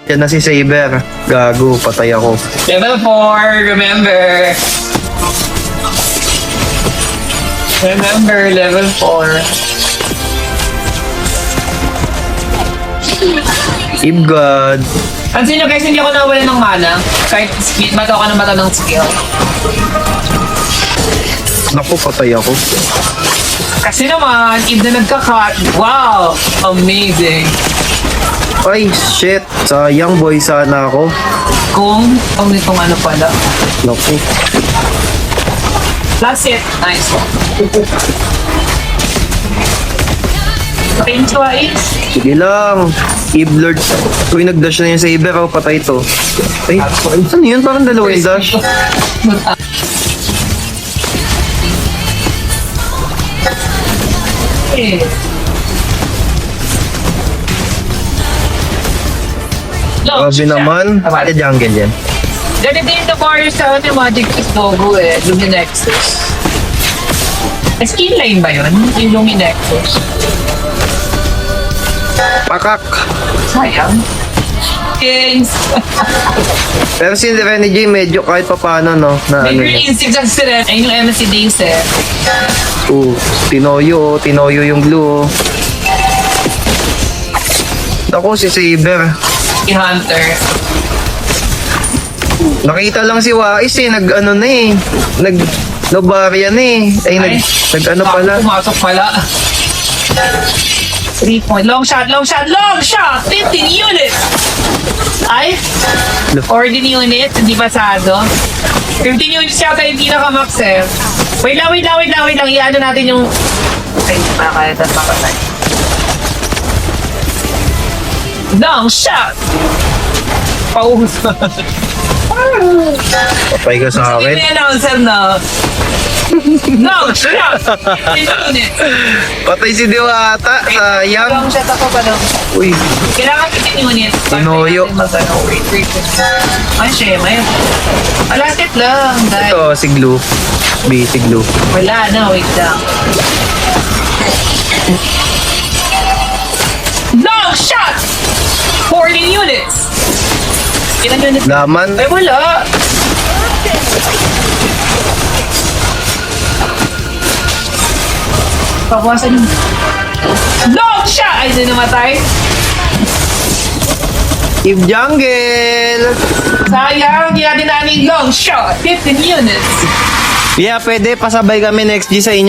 Yan na si Saber. Gago, patay ako. Level 4, remember. Remember, level 4. If God. Pansin nyo guys, hindi ako nawala ng mana. Kahit mata ka ng mata ng skill. Naku, patay ako. Kasi naman, if na nagka-cut, wow! Amazing! Ay, shit. Sayang boy sana ako. Kung nitong ano pala. Naku. That's it. Nice. Thank you, Ais. Sige lang. Eve Lord. Uy, nag-dash na yung Saber. Oh, patay to. Ay, ano yun? Parang dalawa yung dash. Eh. Grabe naman. Ay, jungle yan. Ganito din the Warriors sa ni Magic is logo eh. Luminexus. Skin line ba yun? Yung Luminexus. Pakak. Sayang. Kings. Pero si Renny J medyo kahit papano, no? Na ano Maybe niya. instinct sa sila. Ayun yung MSC Days eh. Tinoyo, oh. Tinoyo yung blue, oh. Naku, si Saber. Si Hunter. Nakita lang si Wais eh, nag-ano na eh. Nag-nobarya na eh. Ay, nag-ano pala. Pumasok pala. 3 point. Long shot, long shot, long shot! 15 units! Ay! 14 units, hindi pasado. 15 units yata hindi naka-max eh. Wait lang. I-ano natin yung... Okay, makakaya na makakaya. Long shot! Paus. Patay ka sa Hindi akin. may announcer na. Long shot! 15 units. Patay si Diwata. Sayang. Long shot ako pa lang. Uy, Kailangan 15 units. Tinoyo. Wait. Ay, Shema yun. Malapit lang. Dahil ito si Glue. B, si Glue. wala na, wait lang. Long shot! 40 units! Ilan units? Laman. Ay, wala. Pabawasan yung... Long shot! Ay, hindi namatay. Eve Jungle. Sayang, hindi natin namin long shot. 15 units. Yeah, pwede. Pasabay kami next G sa inyo.